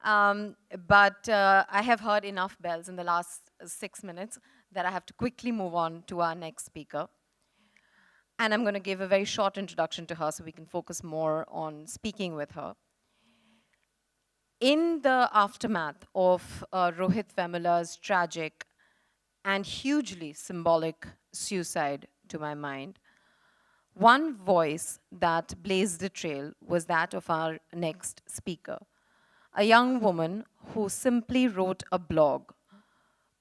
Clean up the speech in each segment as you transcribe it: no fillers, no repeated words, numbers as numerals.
But I have heard enough bells in the last 6 minutes that I have to quickly move on to our next speaker. And I'm going to give a very short introduction to her so we can focus more on speaking with her. In the aftermath of Rohit Vemula's tragic and hugely symbolic suicide, to my mind, one voice that blazed the trail was that of our next speaker, a young woman who simply wrote a blog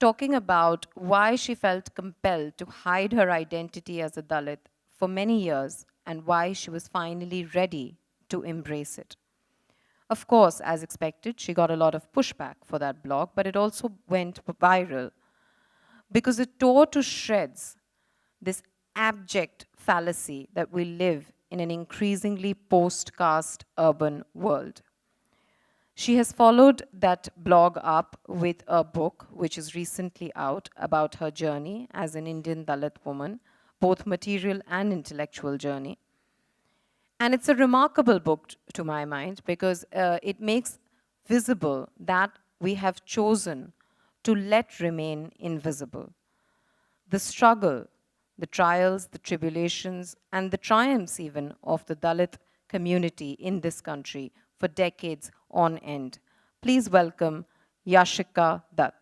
talking about why she felt compelled to hide her identity as a Dalit for many years and why she was finally ready to embrace it. Of course, as expected, she got a lot of pushback for that blog, but it also went viral because it tore to shreds this abject fallacy that we live in an increasingly post-caste urban world. She has followed that blog up with a book which is recently out about her journey as an Indian Dalit woman, both material and intellectual journey. And it's a remarkable book to my mind because it makes visible that we have chosen to let remain invisible. The struggle, the trials, the tribulations, and the triumphs even of the Dalit community in this country for decades on end. Please welcome Yashica Dutt.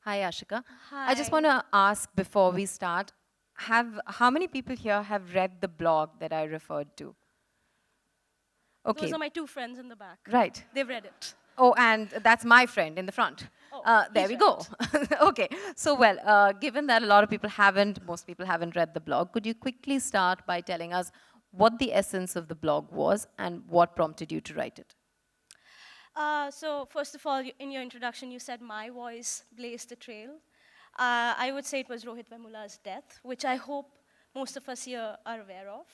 Hi, Yashica. Hi. I just want to ask before we start, how many people here have read the blog that I referred to? Okay. Those are my two friends in the back. Right. They've read it. Oh, and that's my friend in the front. Oh, There he's we read go. it. Okay. So, well, given that a lot of people most people haven't read the blog, could you quickly start by telling us what the essence of the blog was and what prompted you to write it? So first of all, in your introduction, you said my voice blazed the trail. I would say it was Rohit Vemula's death, which I hope most of us here are aware of.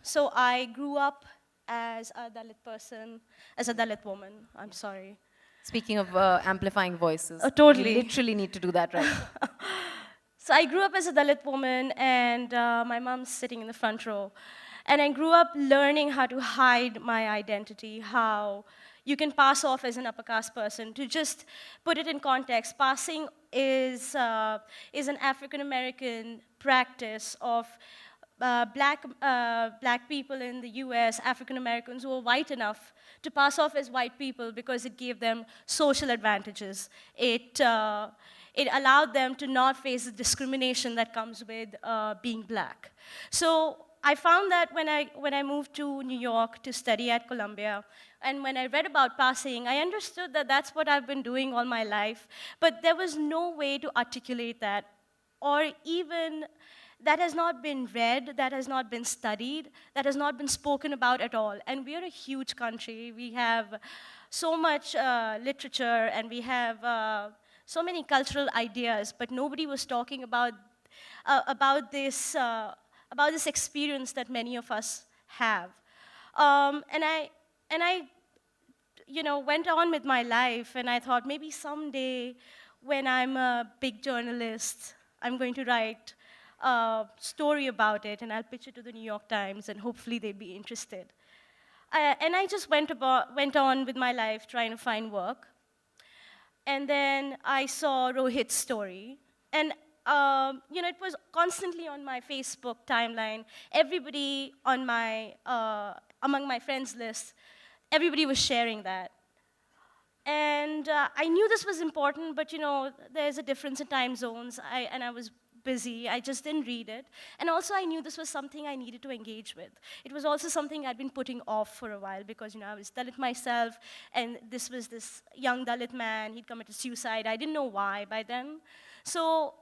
So I grew up as a Dalit person, as a Dalit woman, I'm sorry. Speaking of amplifying voices, Totally. you literally need to do that right. So I grew up as a Dalit woman, and my mom's sitting in the front row. And I grew up learning how to hide my identity, how you can pass off as an upper caste person. To just put it in context, passing is an African-American practice of black people in the US, African Americans who were white enough to pass off as white people because it gave them social advantages. It allowed them to not face the discrimination that comes with being black. So I found that when I moved to New York to study at Columbia, and when I read about passing, I understood that that's what I've been doing all my life, but there was no way to articulate that, or even that has not been read, that has not been studied, that has not been spoken about at all. And we are a huge country. We have so much literature, and we have so many cultural ideas, but nobody was talking about this experience that many of us have. And I went on with my life, and I thought maybe someday when I'm a big journalist, I'm going to write a story about it, and I'll pitch it to the New York Times, and hopefully they'd be interested. And I just went on with my life trying to find work. And then I saw Rohit's story, and it was constantly on my Facebook timeline. Everybody on among my friends list, everybody was sharing that. And I knew this was important, but there's a difference in time zones, and I was busy. I just didn't read it. And also I knew this was something I needed to engage with. It was also something I'd been putting off for a while because I was Dalit myself, and this was this young Dalit man. He'd committed suicide. I didn't know why by then. So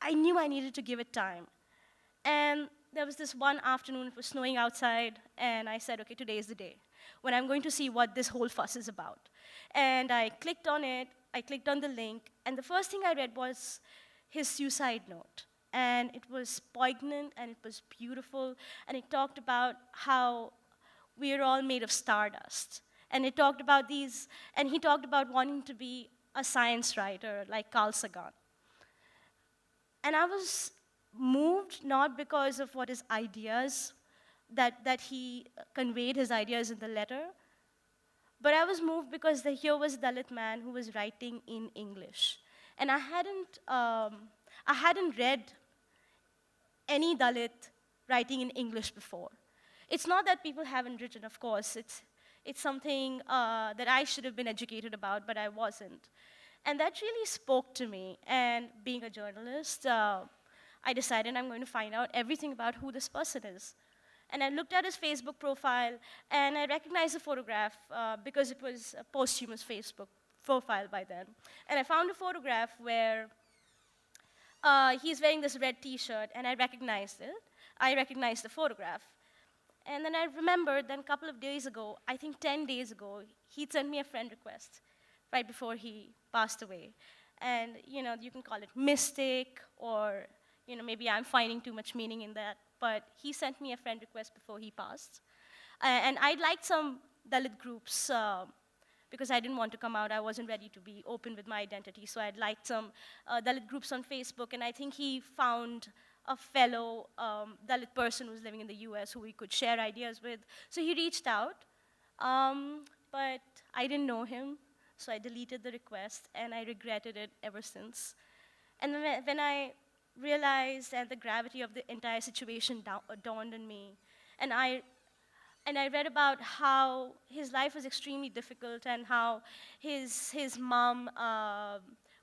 I knew I needed to give it time. And there was this one afternoon, it was snowing outside, and I said, okay, today is the day when I'm going to see what this whole fuss is about. And I clicked on it, I clicked on the link, and the first thing I read was his suicide note. And it was poignant, and it was beautiful, and it talked about how we're all made of stardust. And it talked about he talked about wanting to be a science writer like Carl Sagan. And I was moved not because of what his ideas, that he conveyed his ideas in the letter, but I was moved because here was a Dalit man who was writing in English. And I hadn't read any Dalit writing in English before. It's not that people haven't written, of course. It's something that I should have been educated about, but I wasn't. And that really spoke to me. And being a journalist, I decided I'm going to find out everything about who this person is. And I looked at his Facebook profile, and I recognized the photograph because it was a posthumous Facebook profile by then. And I found a photograph where he's wearing this red T-shirt, and I recognized it. I recognized the photograph. And then I remembered then a couple of days ago, I think 10 days ago, he'd sent me a friend request right before he passed away. And you can call it mystic, or maybe I'm finding too much meaning in that, but he sent me a friend request before he passed. And I'd liked some Dalit groups because I didn't want to come out. I wasn't ready to be open with my identity. So I'd liked some Dalit groups on Facebook, and I think he found a fellow Dalit person who's living in the US who we could share ideas with. So he reached out, but I didn't know him, so I deleted the request, and I regretted it ever since. And then when I realized that the gravity of the entire situation dawned on me, and I read about how his life was extremely difficult and how his mom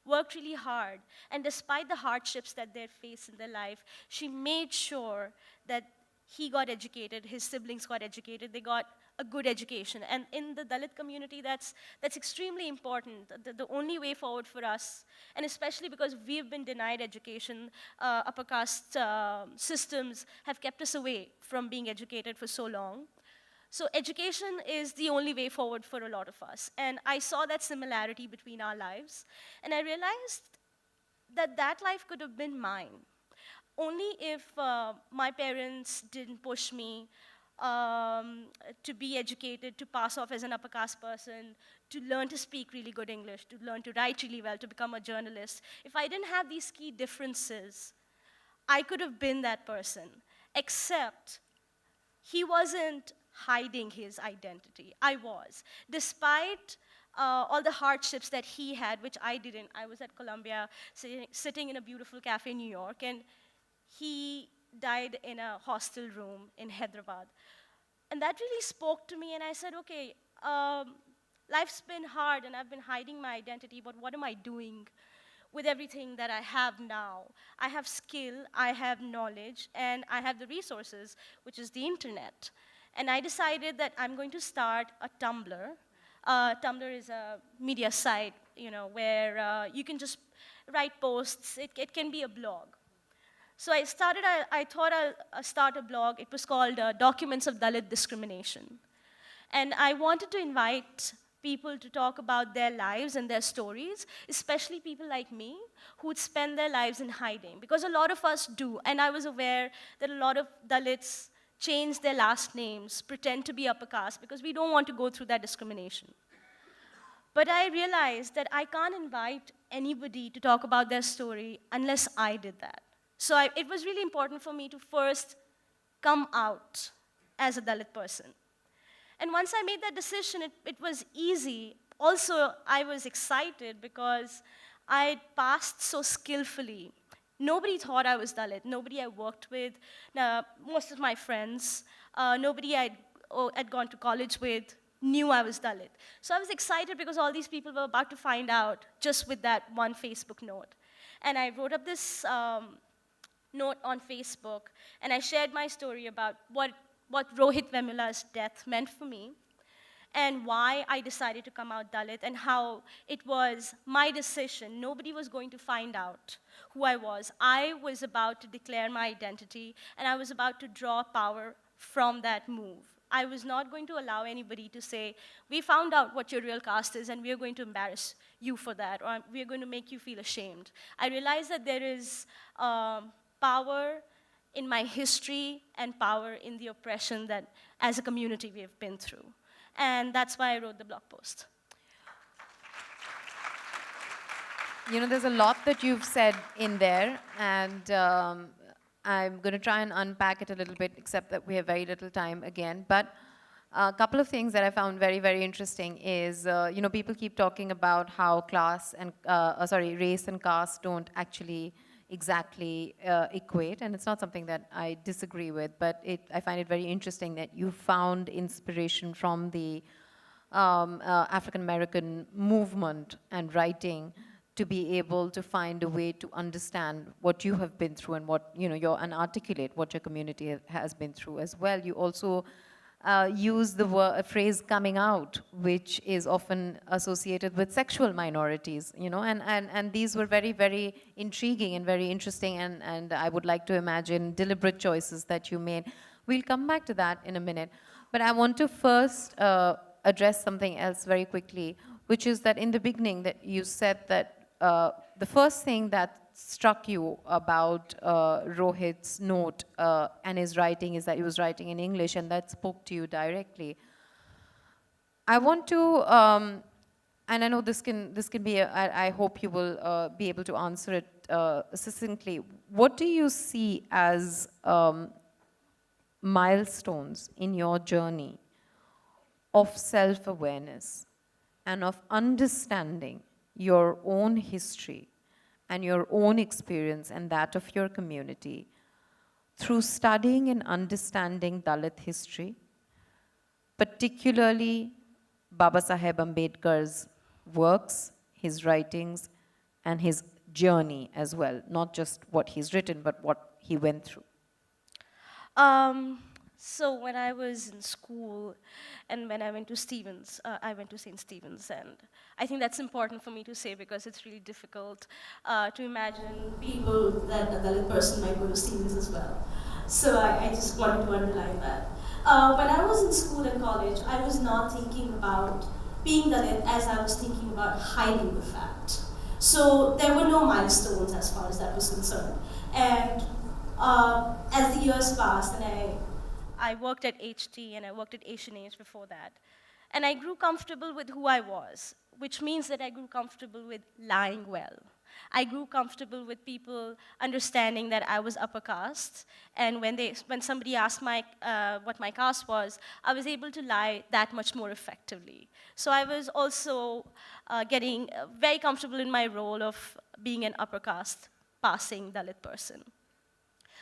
worked really hard. And despite the hardships that they faced in their life, she made sure that he got educated, his siblings got educated, they got a good education. And in the Dalit community, that's extremely important. The only way forward for us, and especially because we've been denied education, upper caste systems have kept us away from being educated for so long. So education is the only way forward for a lot of us. And I saw that similarity between our lives, and I realized that life could have been mine. Only if my parents didn't push me to be educated, to pass off as an upper caste person, to learn to speak really good English, to learn to write really well, to become a journalist. If I didn't have these key differences, I could have been that person, except he wasn't hiding his identity. I was. Despite all the hardships that he had, which I didn't. I was at Columbia, sitting in a beautiful cafe in New York, and he died in a hostel room in Hyderabad. And that really spoke to me, and I said, okay, life's been hard, and I've been hiding my identity, but what am I doing with everything that I have now? I have skill, I have knowledge, and I have the resources, which is the internet. And I decided that I'm going to start a Tumblr. Tumblr is a media site, where you can just write posts. It can be a blog. So I thought I'll start a blog. It was called Documents of Dalit Discrimination. And I wanted to invite people to talk about their lives and their stories, especially people like me who would spend their lives in hiding, because a lot of us do. And I was aware that a lot of Dalits change their last names, pretend to be upper caste, because we don't want to go through that discrimination. But I realized that I can't invite anybody to talk about their story unless I did that. So it was really important for me to first come out as a Dalit person. And once I made that decision, it was easy. Also, I was excited because I passed so skillfully. Nobody thought I was Dalit. Nobody I worked with, most of my friends, nobody I'd gone to college with knew I was Dalit. So I was excited because all these people were about to find out just with that one Facebook note. And I wrote up this note on Facebook, and I shared my story about what Rohit Vemula's death meant for me, and why I decided to come out Dalit, and how it was my decision. Nobody was going to find out who I was. I was about to declare my identity, and I was about to draw power from that move. I was not going to allow anybody to say, we found out what your real caste is, and we are going to embarrass you for that, or we are going to make you feel ashamed. I realized that there is power in my history and power in the oppression that, as a community, we have been through. And that's why I wrote the blog post. You know, there's a lot that you've said in there, and I'm going to try and unpack it a little bit, except that we have very little time again. But a couple of things that I found very, very interesting is, you know, people keep talking about how race and caste don't actually exactly equate, and it's not something that I disagree with, but I find it very interesting that you found inspiration from the African American movement and writing to be able to find a way to understand what you have been through and what, you know, and articulate what your community has been through as well. You also use the phrase coming out, which is often associated with sexual minorities, you know, and these were very, very intriguing and very interesting, and I would like to imagine deliberate choices that you made. We'll come back to that in a minute. But I want to first address something else very quickly, which is that in the beginning that you said that the first thing that struck you about Rohit's note and his writing is that he was writing in English, and that spoke to you directly. I want to, and I know this can be, I hope you will be able to answer it succinctly. What do you see as milestones in your journey of self-awareness and of understanding your own history and your own experience and that of your community through studying and understanding Dalit history, particularly Baba Saheb Ambedkar's works, his writings, and his journey as well, not just what he's written, but what he went through? Um, so when I was in school and when I went to Stevens, I went to St. Stephen's, and I think that's important for me to say because it's really difficult to imagine people that a Dalit person might go to Stevens as well. So I just wanted to underline that. When I was in school and college, I was not thinking about being Dalit as I was thinking about hiding the fact. So there were no milestones as far as that was concerned. And as the years passed, and I worked at HT and I worked at Asian Age before that, and I grew comfortable with who I was, which means that I grew comfortable with lying well. I grew comfortable with people understanding that I was upper caste, and when somebody asked what my caste was, I was able to lie that much more effectively. So I was also getting very comfortable in my role of being an upper caste passing Dalit person.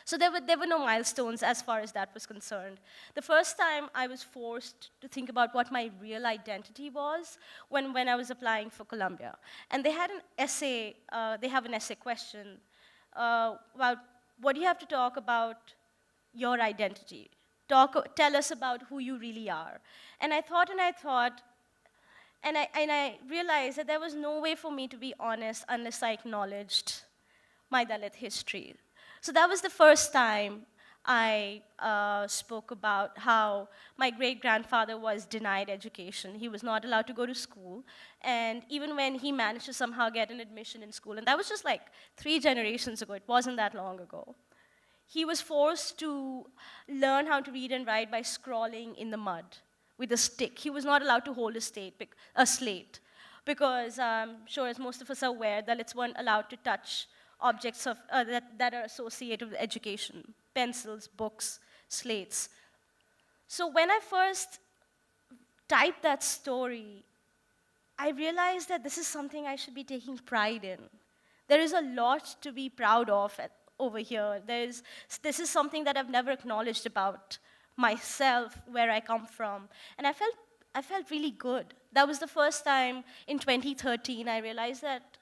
So there were no milestones as far as that was concerned. The first time I was forced to think about what my real identity was when I was applying for Columbia. And they had an essay, they have an essay question about what do you have to talk about your identity? Tell us about who you really are. And I thought, and I realized that there was no way for me to be honest unless I acknowledged my Dalit history. So that was the first time I spoke about how my great-grandfather was denied education. He was not allowed to go to school. And even when he managed to somehow get an admission in school, and that was just like 3 generations ago, it wasn't that long ago, he was forced to learn how to read and write by scrawling in the mud with a stick. He was not allowed to hold a slate because I'm sure, as most of us are aware, Dalits weren't allowed to touch objects that are associated with education, pencils, books, slates. So when I first typed that story, I realized that this is something I should be taking pride in. There is a lot to be proud of over here. This is something that I've never acknowledged about myself, where I come from. And I felt really good. That was the first time in 2013 I realized that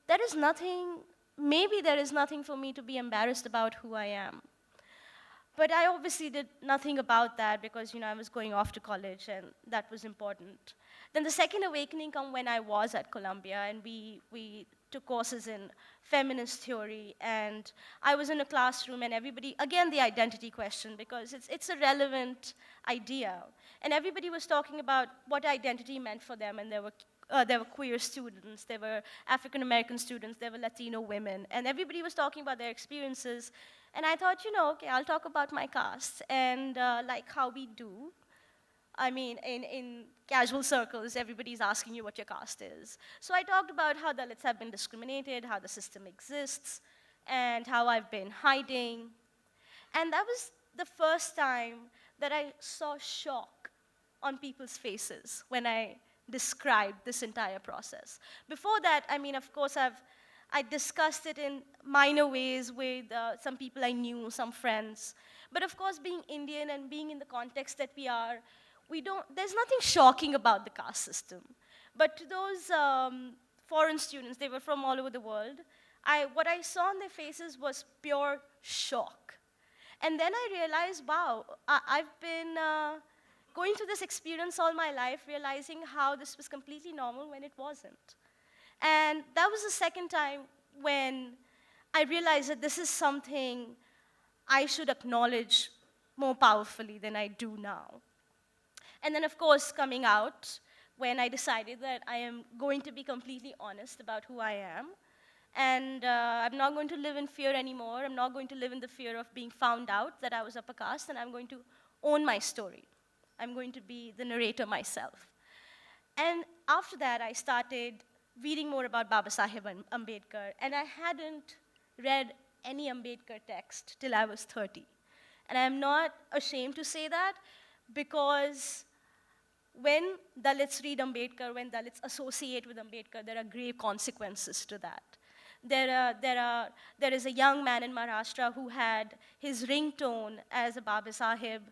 there is nothing, maybe there is nothing for me to be embarrassed about who I am. But I obviously did nothing about that because, I was going off to college and that was important. Then the second awakening came when I was at Columbia and we took courses in feminist theory, and I was in a classroom and everybody, again the identity question, because it's a relevant idea. And everybody was talking about what identity meant for them, and there were queer students, there were African American students, there were Latino women, and everybody was talking about their experiences. And I thought, okay, I'll talk about my caste and like how we do. I mean, in casual circles, everybody's asking you what your caste is. So I talked about how Dalits have been discriminated, how the system exists, and how I've been hiding. And that was the first time that I saw shock on people's faces when I described this entire process. Before that, I mean, of course, I discussed it in minor ways with some people I knew, some friends. But of course, being Indian and being in the context that we are, there's nothing shocking about the caste system. But to those foreign students, they were from all over the world, what I saw on their faces was pure shock. And then I realized, wow, I've been going through this experience all my life, realizing how this was completely normal when it wasn't. And that was the second time when I realized that this is something I should acknowledge more powerfully than I do now. And then, of course, coming out, when I decided that I am going to be completely honest about who I am, and I'm not going to live in fear anymore. I'm not going to live in the fear of being found out that I was upper caste, and I'm going to own my story. I'm going to be the narrator myself. And after that, I started reading more about Baba Sahib Ambedkar, and I hadn't read any Ambedkar text till I was 30. And I'm not ashamed to say that, because when Dalits read Ambedkar, when Dalits associate with Ambedkar, there are grave consequences to that. There is a young man in Maharashtra who had his ringtone as a Baba Sahib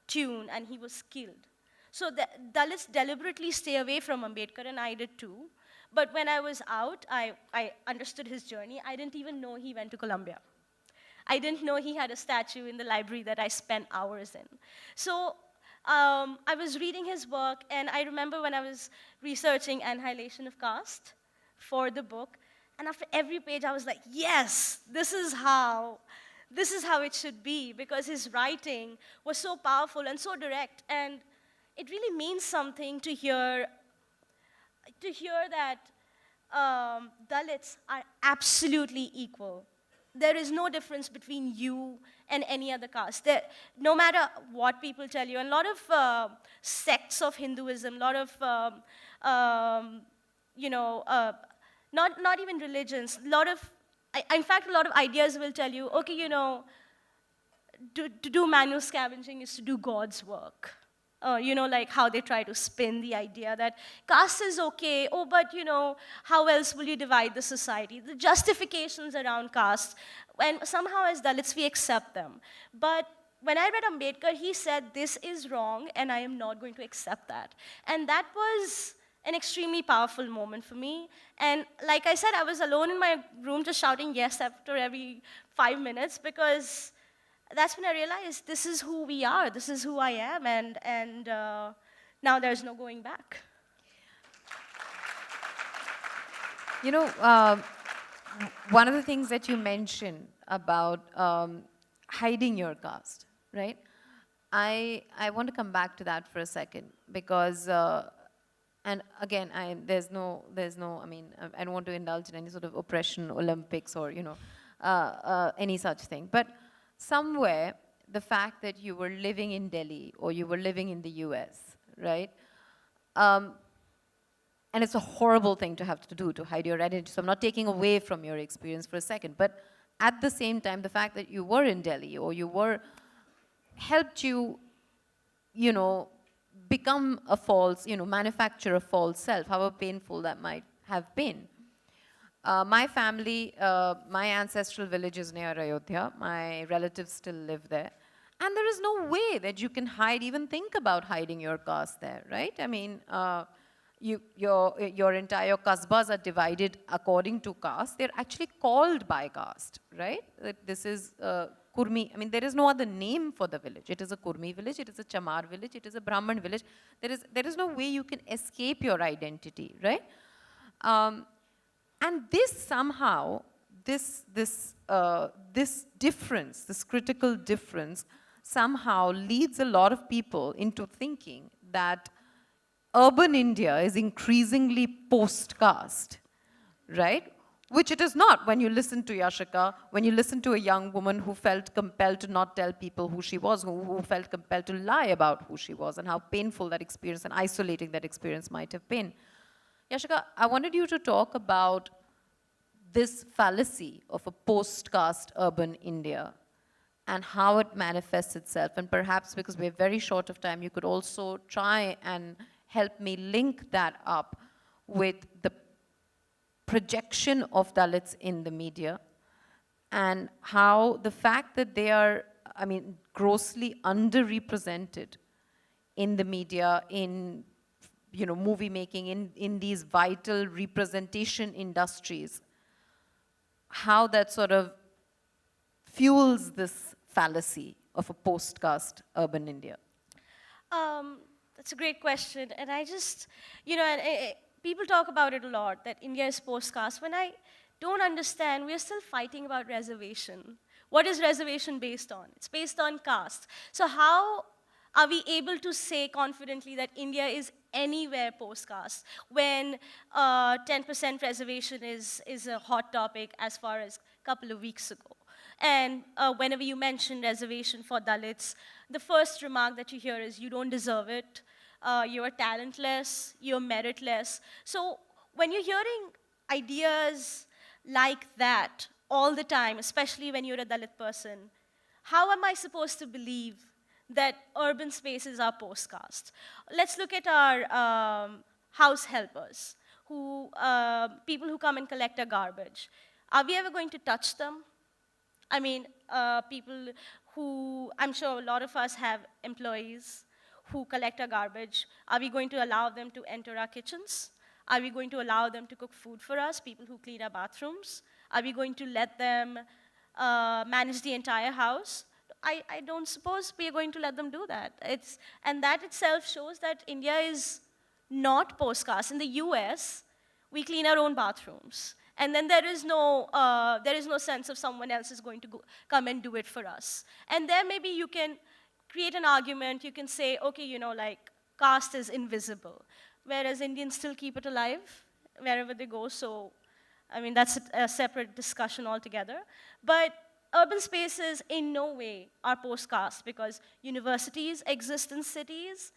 tune, and he was killed. So the Dalits deliberately stay away from Ambedkar, and I did too. But when I was out, I understood his journey. I didn't even know he went to Colombia. I didn't know he had a statue in the library that I spent hours in. So I was reading his work, and I remember when I was researching annihilation of caste for the book, and after every page, I was like, yes, this is how it should be, because his writing was so powerful and so direct, and it really means something to hear that Dalits are absolutely equal. There is no difference between you and any other caste. No matter what people tell you, and a lot of sects of Hinduism, a lot of, not even religions, in fact, a lot of ideas will tell you, okay, to do manual scavenging is to do God's work. Like how they try to spin the idea that caste is okay, but how else will you divide the society? The justifications around caste, and somehow as Dalits we accept them. But when I read Ambedkar, he said, this is wrong, and I am not going to accept that. And that was an extremely powerful moment for me. And like I said, I was alone in my room just shouting yes after every 5 minutes, because that's when I realized this is who we are, this is who I am, and now there's no going back. One of the things that you mentioned about hiding your caste, right? I want to come back to that for a second, because, and again, I don't want to indulge in any sort of oppression Olympics or, any such thing. But somewhere, the fact that you were living in Delhi or you were living in the US, right? And it's a horrible thing to have to do, to hide your identity. So I'm not taking away from your experience for a second. But at the same time, the fact that you were in Delhi or you were, helped you, become a false, manufacture a false self, however painful that might have been. My family, my ancestral village is near Ayodhya. My relatives still live there. And there is no way that you can hide, even think about hiding your caste there, right? I mean, your entire kasbas are divided according to caste. They're actually called by caste, right? This is Kurmi. I mean, there is no other name for the village. It is a Kurmi village, it is a Chamar village, it is a Brahman village. There is no way you can escape your identity, right? And this somehow, this difference, this critical difference, somehow leads a lot of people into thinking that urban India is increasingly post-caste, right? which it is not when you listen to Yashica, when you listen to a young woman who felt compelled to not tell people who she was, who felt compelled to lie about who she was, and how painful that experience and isolating that experience might have been. Yashica, I wanted you to talk about this fallacy of a post-caste urban India and how it manifests itself. And perhaps because we're very short of time, you could also try and help me link that up with the projection of Dalits in the media and how the fact that they are, I mean, grossly underrepresented in the media, in movie making, in these vital representation industries, how that sort of fuels this fallacy of a post-caste urban India? That's a great question. And I just, people talk about it a lot, that India is post-caste. When I don't understand, we're still fighting about reservation. What is reservation based on? It's based on caste. So how are we able to say confidently that India is anywhere post-caste when 10% reservation is a hot topic as far as a couple of weeks ago? And whenever you mention reservation for Dalits, the first remark that you hear is, you don't deserve it, you're talentless, you're meritless. So when you're hearing ideas like that all the time, especially when you're a Dalit person, how am I supposed to believe that urban spaces are post-caste? Let's look at our house helpers, people who come and collect our garbage. Are we ever going to touch them? I mean, people who, I'm sure a lot of us have employees who collect our garbage. Are we going to allow them to enter our kitchens? Are we going to allow them to cook food for us, people who clean our bathrooms? Are we going to let them manage the entire house? I don't suppose we are going to let them do that. And that itself shows that India is not post-caste. In the US, we clean our own bathrooms. And then there is no sense of someone else is going to come and do it for us. And there maybe you can create an argument. You can say, okay, like caste is invisible, whereas Indians still keep it alive wherever they go. So, I mean, that's a separate discussion altogether. But urban spaces in no way are post-caste because universities exist in cities.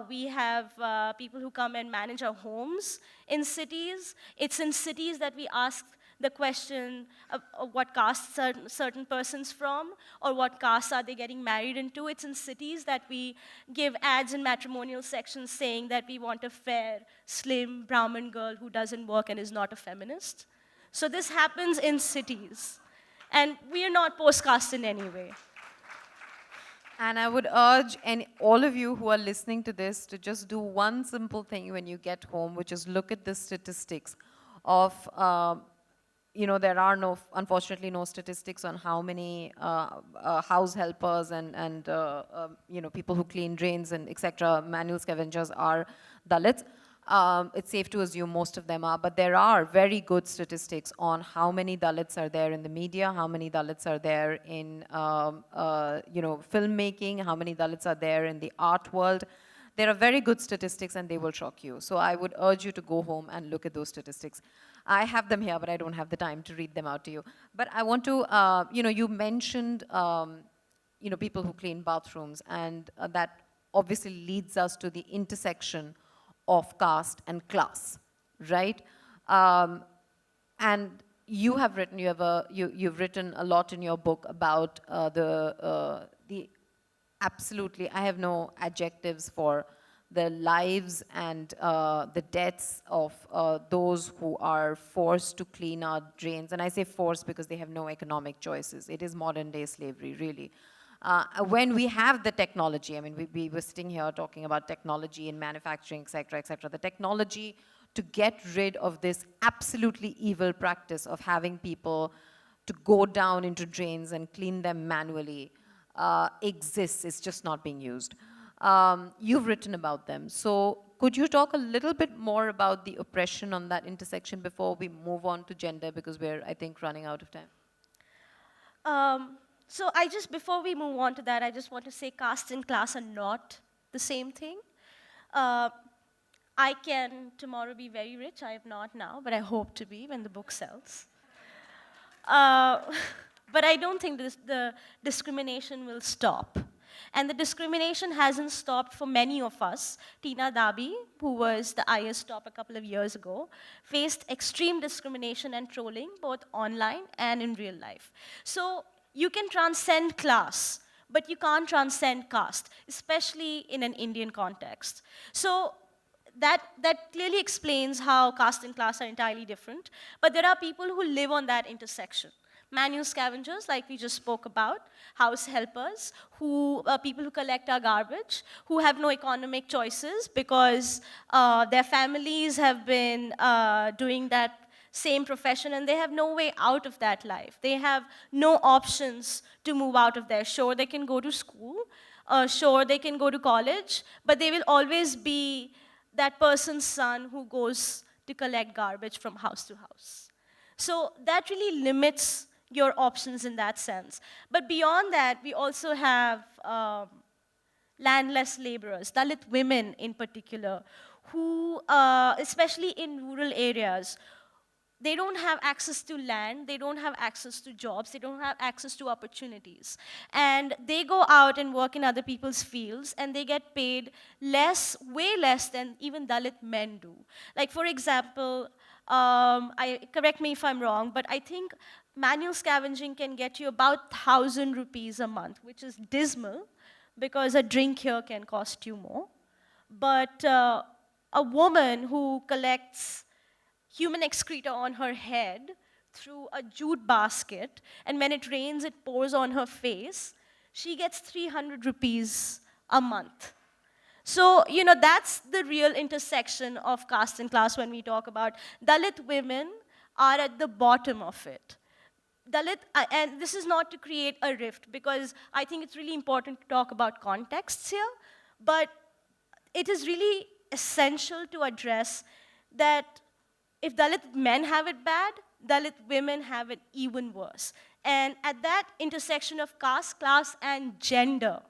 We have people who come and manage our homes in cities. It's in cities that we ask the question of what caste certain persons from, or what caste are they getting married into. It's in cities that we give ads in matrimonial sections saying that we want a fair, slim, Brahmin girl who doesn't work and is not a feminist. So this happens in cities. And we are not post-caste in any way. And I would urge all of you who are listening to this to just do one simple thing when you get home, which is look at the statistics of, there are unfortunately no statistics on how many house helpers and people who clean drains and etc., manual scavengers are Dalits. It's safe to assume most of them are, but there are very good statistics on how many Dalits are there in the media, how many Dalits are there in filmmaking, how many Dalits are there in the art world. There are very good statistics and they will shock you. So I would urge you to go home and look at those statistics. I have them here, but I don't have the time to read them out to you. But I want to, you mentioned, people who clean bathrooms, and that obviously leads us to the intersection of caste and class, right? And you have written, you've written a lot in your book about the absolutely, I have no adjectives for the lives and the deaths of those who are forced to clean our drains. And I say forced because they have no economic choices. It is modern day slavery, really. When we have the technology, I mean, we were sitting here talking about technology and manufacturing, et cetera, the technology to get rid of this absolutely evil practice of having people to go down into drains and clean them manually exists. It's just not being used. You've written about them. So could you talk a little bit more about the oppression on that intersection before we move on to gender, because we're, I think, running out of time? So before we move on to that, I just want to say caste and class are not the same thing. I can tomorrow be very rich. I am not now, but I hope to be when the book sells. Uh, but I don't think the discrimination will stop. And the discrimination hasn't stopped for many of us. Tina Dabi, who was the IS top a couple of years ago, faced extreme discrimination and trolling both online and in real life. So you can transcend class, but you can't transcend caste, especially in an Indian context. So that clearly explains how caste and class are entirely different. But there are people who live on that intersection. Manual scavengers, like we just spoke about, house helpers, people who collect our garbage, who have no economic choices because their families have been doing that same profession and they have no way out of that life. They have no options to move out of there. Sure, they can go to school, sure, they can go to college, but they will always be that person's son who goes to collect garbage from house to house. So that really limits your options in that sense. But beyond that, we also have landless laborers, Dalit women in particular, who, especially in rural areas, they don't have access to land, they don't have access to jobs, they don't have access to opportunities. And they go out and work in other people's fields and they get paid less, way less than even Dalit men do. Like for example, correct me if I'm wrong, but I think manual scavenging can get you about 1,000 rupees a month, which is dismal because a drink here can cost you more. But a woman who collects human excreta on her head through a jute basket, and when it rains, it pours on her face, she gets 300 rupees a month. So, you know, that's the real intersection of caste and class when we talk about Dalit women are at the bottom of it. And this is not to create a rift, because I think it's really important to talk about contexts here, but it is really essential to address that if Dalit men have it bad, Dalit women have it even worse. And at that intersection of caste, class, and gender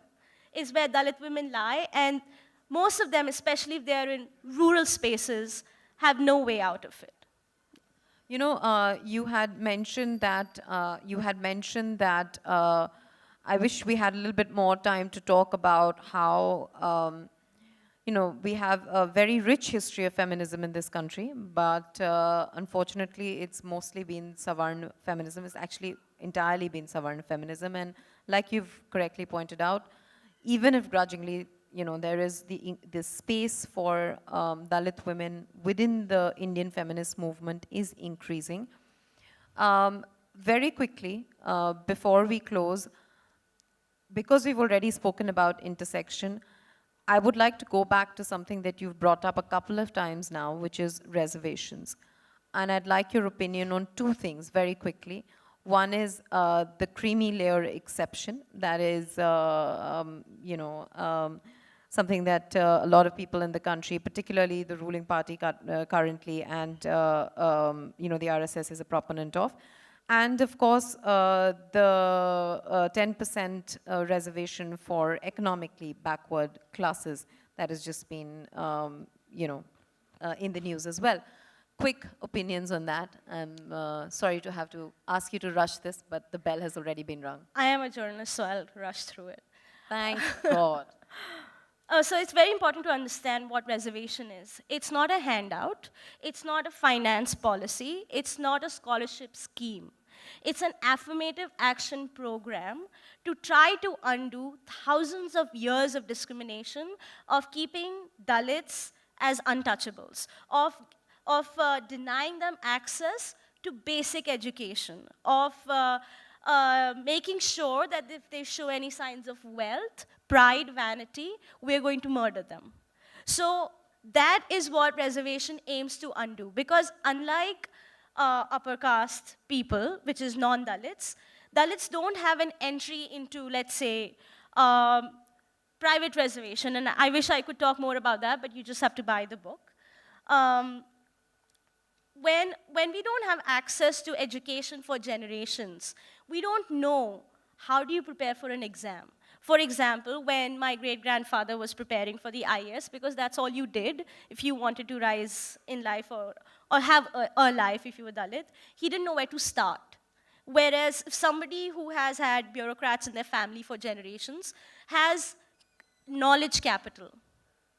is where Dalit women lie, and most of them, especially if they're in rural spaces, have no way out of it. You know, you had mentioned that, I wish we had a little bit more time to talk about how, you know, we have a very rich history of feminism in this country, but unfortunately, it's mostly been Savarna feminism. It's actually entirely been Savarna feminism. And like you've correctly pointed out, even if grudgingly, you know, there is the space for Dalit women within the Indian feminist movement is increasing. Very quickly, before we close, because we've already spoken about intersection, I would like to go back to something that you've brought up a couple of times now, which is reservations. And I'd like your opinion on two things very quickly. One is the creamy layer exception. That is, you know, something that a lot of people in the country, particularly the ruling party currently, and you know, the RSS is a proponent of. And of course, the 10% reservation for economically backward classes that has just been, you know, in the news as well. Quick opinions on that. I'm sorry to have to ask you to rush this, but the bell has already been rung. I am a journalist, so I'll rush through it. Thank God. So it's very important to understand what reservation is. It's not a handout. It's not a finance policy. It's not a scholarship scheme. It's an affirmative action program to try to undo thousands of years of discrimination, of keeping Dalits as untouchables, of denying them access to basic education, of making sure that if they show any signs of wealth, pride, vanity, we're going to murder them. So that is what reservation aims to undo. Because unlike upper caste people, which is non-Dalits, Dalits don't have an entry into, let's say, private reservation. And I wish I could talk more about that, but you just have to buy the book. When we don't have access to education for generations, we don't know how do you prepare for an exam. For example, when my great-grandfather was preparing for the IAS, because that's all you did if you wanted to rise in life or have a life if you were Dalit, he didn't know where to start. Whereas if somebody who has had bureaucrats in their family for generations has knowledge capital.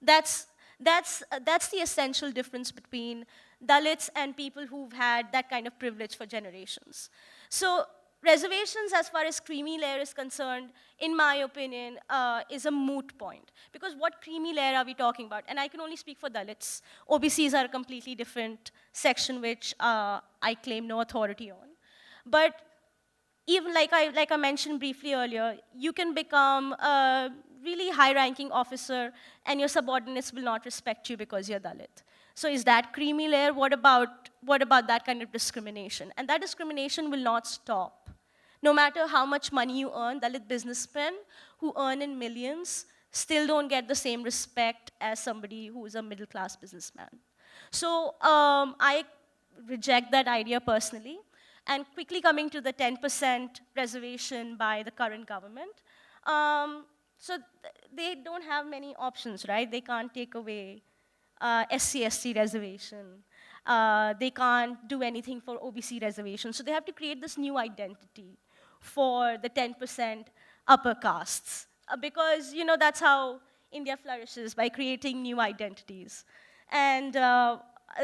That's the essential difference between Dalits and people who've had that kind of privilege for generations. So reservations, as far as creamy layer is concerned, in my opinion, is a moot point. Because what creamy layer are we talking about? And I can only speak for Dalits. OBCs are a completely different section which I claim no authority on. But even like I mentioned briefly earlier, you can become a really high-ranking officer and your subordinates will not respect you because you're Dalit. So is that creamy layer? What about that kind of discrimination? And that discrimination will not stop. No matter how much money you earn, Dalit businessmen who earn in millions still don't get the same respect as somebody who is a middle-class businessman. So I reject that idea personally. And quickly coming to the 10% reservation by the current government. So they don't have many options, right? They can't take away SC/ST reservation. They can't do anything for OBC reservation. So they have to create this new identity for the 10% upper castes. Because, that's how India flourishes, by creating new identities. And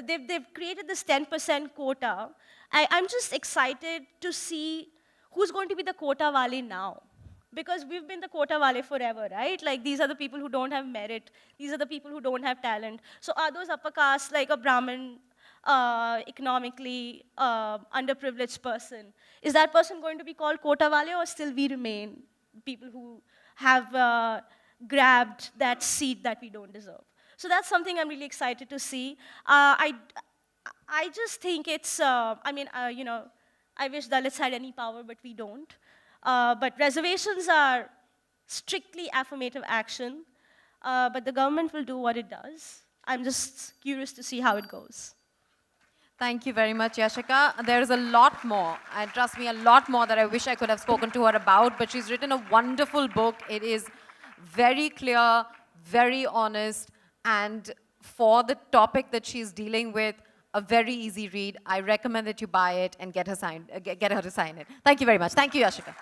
they've created this 10% quota. I'm just excited to see who's going to be the quota wale now. Because we've been the quota wale forever, right? Like, these are the people who don't have merit. These are the people who don't have talent. So are those upper castes, like a Brahmin, economically underprivileged person, is that person going to be called quota wale, or still we remain people who have grabbed that seat that we don't deserve? So that's something I'm really excited to see. I just think it's, I wish Dalits had any power, but we don't. But reservations are strictly affirmative action, but the government will do what it does. I'm just curious to see how it goes. Thank you very much, Yashica. There is a lot more, and trust me, a lot more that I wish I could have spoken to her about, but she's written a wonderful book. It is very clear, very honest, and for the topic that she's dealing with, a very easy read. I recommend that you buy it and get her to sign it. Thank you very much. Thank you, Yashica.